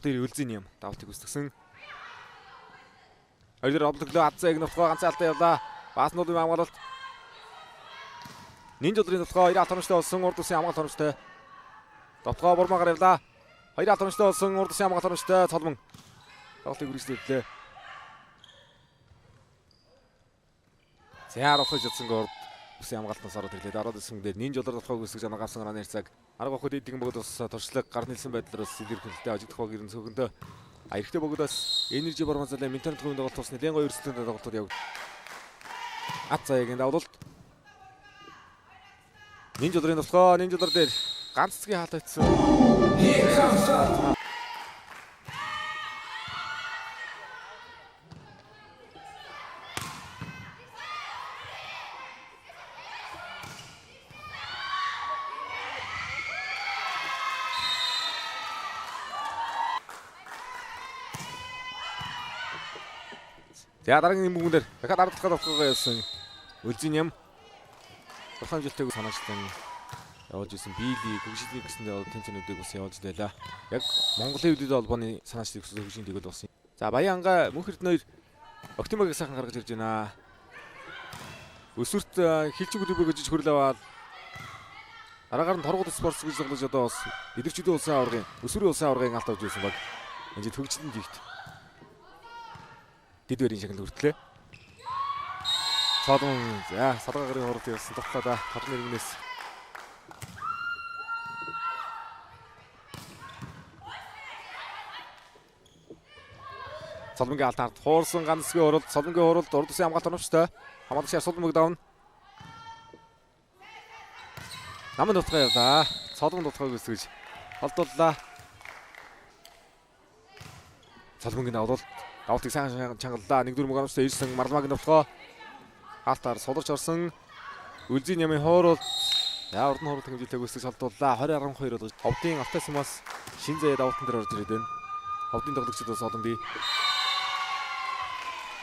дээр үлзийн юм. Давтыг үсгсэн. Хоёроор одлоглоо Аззааг нутгаа ганцхан алдаа явлаа. Бааснуудын хамгаалалт. Нинж өдрийн нутгаа 2 хатамжтай болсон урд усын хамгаалалт хоногтой. Довтгоо бурмаагаар явлаа. 2 хатамжтай болсон урд усын хамгаалалт хоногтой Цолмон. Давтыг үргэлжлүүллээ. Зяар ухаж чадсан гол усын хамгаалтаас ороод ирлээ. Ороод ирсэн дээр нинж өдөр довтгоог үсгэж анагавсан гарааны хэрцаг. Арга боход эдгэн бөгөөд бас туршлага гар нийлсэн байдлаар бас илэрхийлэлтэй ажигдахыг ирэн цөөхөндөө эрэгтэй бөгөөдөөс энержи бормозлын интернет хувийн тоглолт тусны нэлээд гоё өрсөлдөөнтэй тоглолтууд явагдав. Аззаагийн давлалт. Нинж өдрийн довтгоо нинж өдөр дээр ганц цэцгийн хаалт айтсан. За дараагийн юм бүгдээр дахиад ардтахад авахгүй явсан. Үлзийн юм. Тухайн жилтэйг санаачлан явуулж исэн биелий хөгжлийн гэсэндээ тэнцэнүүдийг бас явуулж байлаа. Яг Монголын хөлөд холбооны санаачлалыг өсгөх хөгжлийн дээгүүр болсон. За Баянга Мөнх Эрдэнэ 2 Октимог сайхан гаргаж ирж байна. Өсвөрт хилчиг үлбэг гэж хөрөл аваад дараагаар нь торгууд спортс гэж тоглож одоо бас идэвхжүүдийн улсын аваргын өсвөрийн улсын аваргын алт авч ирсэн баг. Энэ жил хөгжлийн дэгт Дэдвэрийн шагнал хүртлээ. Цолмон за салгаа гарын хурд явсан тогтлоо торны иргэнээс. Цолмонгийн алтаарт хуурсан ганцгийн хурд, Цолмонгийн хурд урд усын хамгаалт оновчтой. Хамаалагч Цолмонг давна. Намын дутгаа явлаа. Цолмон дутгааг үсгэж холдууллаа. Цолмонгийн давлал Давтыг сайн чангаллаа. 1-4 мөгөөсөө ирсэн Марламагийн довтгоо. Хаалтаар суларч орсон. Үлзийн ямын хоорол. За урд нь хоорол хэмжээтэй өсөж холдууллаа. 20-12 болж Ховдын автосмаас шин заяа давтан дээр орж ирээд байна. Ховдын тоглогчид бас олон бий.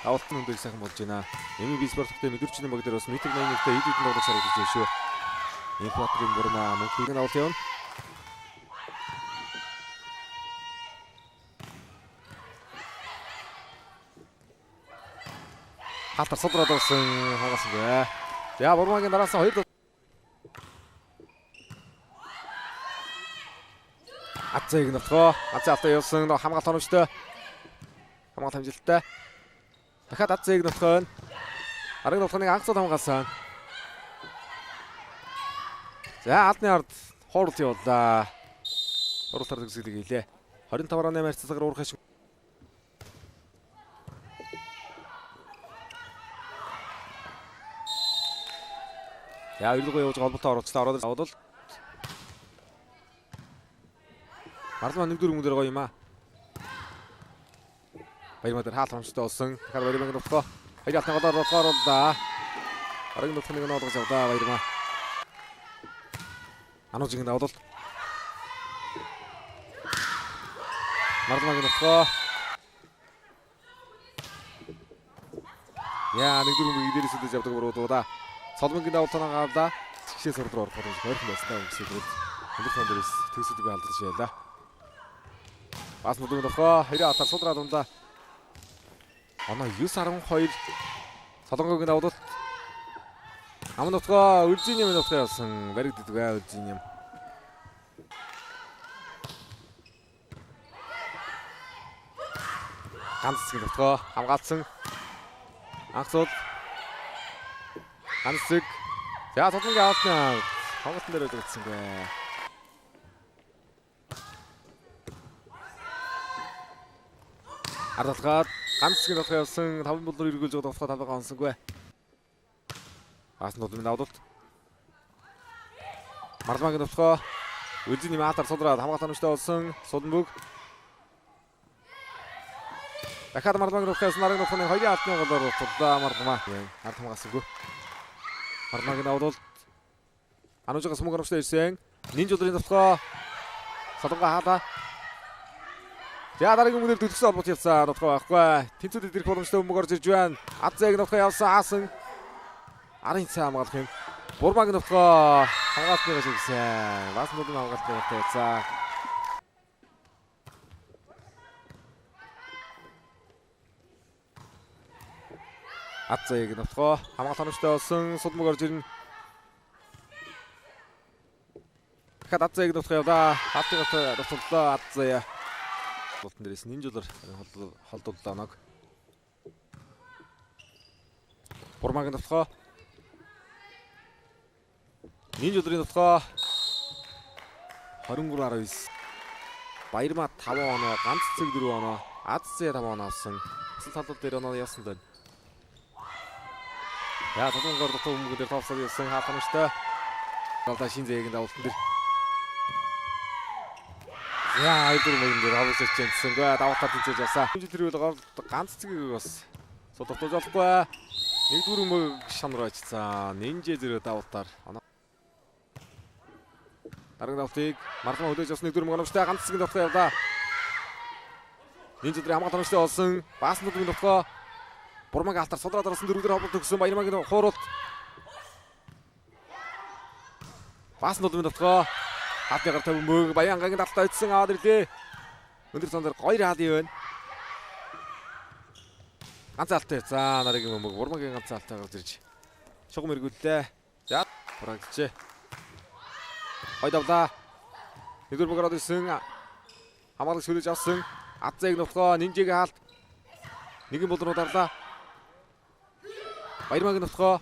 Давтан өндөр сайхан болж байна. Эми би спорттой мэдэрчний баг дээр бас метр 81-тэй хэд хэдэн тоглож харагдаж байна шүү. Инфатрийн бүрнэ мөнхийг нь авалт явна. Халтар судраад орсон хагаасгүй. За Бурмагийн дараасан 2 Аззааг нутгаа. Аззаа автаа явсан хамгаалт оновчтой. Хамгаалт амжилттай. Дахиад Аззааг нутгаа. Арга нутганы анх цол хамгаалсан. За алдны ард хоорол явууллаа. Хооролтоор төгсгөлийг хийлээ. 25-8 харьцаагаар уурах шиг. Яа өглөө явж холбоотой оролцлоо ороод авдал. Марлмаа 1-4 мөнгөөр гоё юм аа. Баярмаа дээр хаалт хамштай болсон. Дахиад Баярмаагийн нутгаа. Хоёрын алтны голоор оруулаа. Аргийн нутгыг нь олгож авлаа Баярмаа. Анужигийн давлал. Марлмаагийн нутгаа. Яа 1-4 мөнгө дээрээс үдэж явдаг буруудаа. Цолмонгийн давтанаа гавлаа. Чигшээ сурд руу орох боломж ойрхон байснаа үгсэд өндөр хон дээрээс төсөлтөг алдаж байлаа. Бас нүдэн дохоо 20 атар судраад унлаа. Оноо 9-12 Солонгогийн давлалт. Амн нутгаа Үлзийн юм нутгаа явсан. Баригддаг бай Үлзийн юм. Ганцгийн нутгаа хамгаалсан. Анхсууд Хансэг. За Цолмонгийн хаалтны хамгаалтан дээр өгдөгдсөн бай. Ардалгаад ганцгийн нутгаа явсан 5 болор эргүүлж байгаа довтгоо талбайгаа онсонгүй. Бас нутгийн давлалт. Марламагийн довтгоо Үлзийн юм хаалтаар судраад хамгаалт оновчтой болсон. Суданбүг. Дахиад Марламагийн довтгоо явсан арга нутганы 2 алтны голоор утлаа Марламаа. Ард хамгаалсангүй. Марламагийн давлалт. Анужигаас мөнгө оновчтой ирсэн. Нинж өдрийн довтгоо. Солонгоо хаалаа. За дараагийн мөнгөөр төлөвсөн холбоот явсан довтгоо байхгүй. Тэнцүүдэд ирэх боломжтой мөнгө орж ирж байна. Аззааг довтгоо явсан хаасан. Арын цаа хамгаалах юм. Бурмагийн довтгоо хамгаалтыг шигсэн. Бас нүдэн хамгаалтыг явуулсан. Аззаяг нутгаа хамгаалалт хоногчтой болсон судмаг орж ирнэ. Дахиад Аззаяг нутгаа явлаа. Халтыгт дутлаа Аззая. Болтон дээрээс нинжулар холдууллаа нэг. Бурмагийн нутгаа. Нинжулрын нутгаа 23-19. Баярмаа 5 оноо, ганц цэг 4 оноо, Аззая 5 оноо авсан. Асал талбар дээр оноо явсан байна. Яа, тодорхой дотор өмнө дээр тоосоо явсан хаалхамжтай. Галда шин зэгийн давуултан дээр. Яа, айдэр мөн дээр аваад чэнсэн гээ даваатаа тэнцэж явсан. Тэр үйл ганц цэгийг бас содортож олохгүй. Нэг дөрөв мөг шанраач цаа. Нинжэ зэрэг даваатаар. Дараагийн давтыг Марлан хөдөөж авсан нэг дөрөв мөнгөмжтэй ганц цэгийн давтаа явлаа. Нинжэ дээр хамгаалалт хоногчтой болсон. Баасны давтгаа Бурмаг алтар судраад орсон дөрөвдөр хавлт өгсөн Баярмагийн хууралт. Баасны давтгаа хатгаар 50 мөг Баянгагийн давтаа идсэн аваад ирлээ. Өндөр цандар гоё хаалын байна. Ганц алтай. За нарагийн мөг Бурмагийн ганц алтай гарч ирж. Шугам эргүүллээ. За бурагдчихэ. Гоё давлаа. Нэгдүгээр мөг ороод ирсэн. Хамгаалал шүлэж авсан. Аззаяг нутгаа нинжэгийн хаалт. Нэгэн болроо дарлаа. Баярмагийн нутгаа.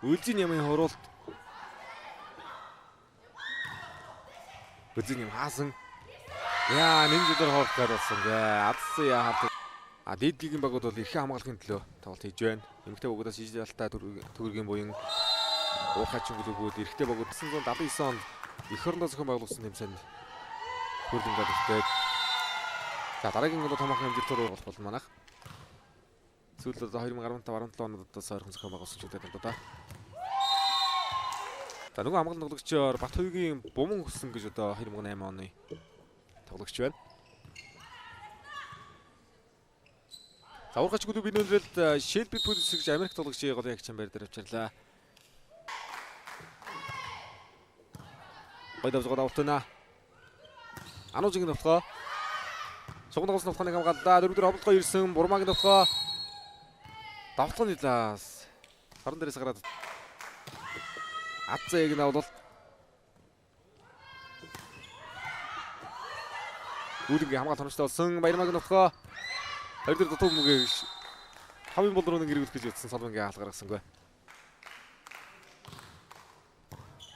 Үлзийн ямын хуруулт. Үлзийн ям хаасан. Яа, нинжээр хоолт гарсан гээ. Аззая хаалт. Дийдгийн багууд бол эрхээ хамгаалахын төлөө тоглолт хийж байна. Эмэгтэй багуудаас ижил алтаа төгөргийн буян уухачин клубүүд эрхтэй багууд 1979 онд эх орондоо зохион байгуулсан тэмцээнд хөрөнгө оруулалт. За дараагийн бол томоохон хэмжээтэй болох болно манайх. Сүүлд 2015-17 оноос ойрхон зохион байгуулсан ч үгүй да. За нөгөө хамгаалалт тоглогчоор Батхүйгийн буман хөсөн гэж одоо 2008 оны тоглогч байна. За ургач клубын нөлөөлөлд Shelby Police гэж Америк тоглогчийн голын агч байр дээр авчирлаа. Баядав зогоо давтана. Анужгийн нутгаа. Сугнагаас нутгааны хамгааллаа. Дөрөвдөр ховлогоо ирсэн Бурмагийн нутгаа. Давтганы лаас. Харан дээрээс гараад Аззаяг нь бол Үлгийн хамгаалалт хоногчтой болсон Баярмагийн нутгаа. Хоёрдор дутуу мөгийг 5 бол руу нэрвүүлэх гэж утсан Солонгийн хаалт гаргасангүй.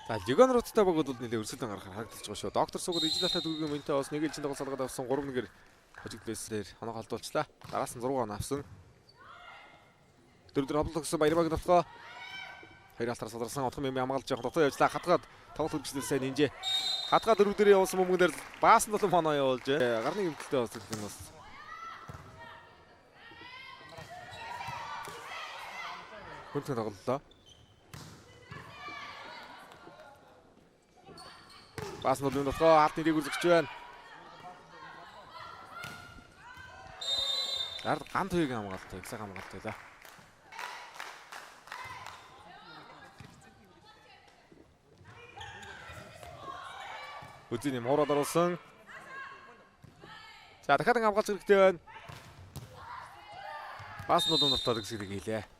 За Лигонруудтай багууд бол нэлээ өрсөлдөөн гаргахаар харагдаж байгаа шүү. Доктор Сугад ижил алтаа төгөөгийн мөнтэй бас нэг жилийн тоглолт салгаад авсан 3-1-ээр хожигдлээсээр хоног холдуулчлаа. Дараас нь 6 он авсан. Дөрөвдөр хавлал өгсөн Баярмагийн нутгаа. Хоёр алтаар салгарсан отхон мэмээ хамгаалж явах дотоо явжлаа. Хатгаад тоглолт хөгжлөөс сайн нинжээ. Хатгаад дөрөвдөр явуулсан мөнгөнээр баасан толон фоноо явуулж гарны гэмтэлтэй бас гэх юм бас. Хүнтэй тоглолоо. Баасан толон нутгаа хаалтны дэг үзэгч байна. Ард гант хоёрын хамгаалалт, эксаг хамгаалалт байлаа. Үзэн юм хоороод оруулсан. За дахиад хамгаалж хэрэгтэй байна. Баасан толон нутгаа гэсэн үг хэлээ.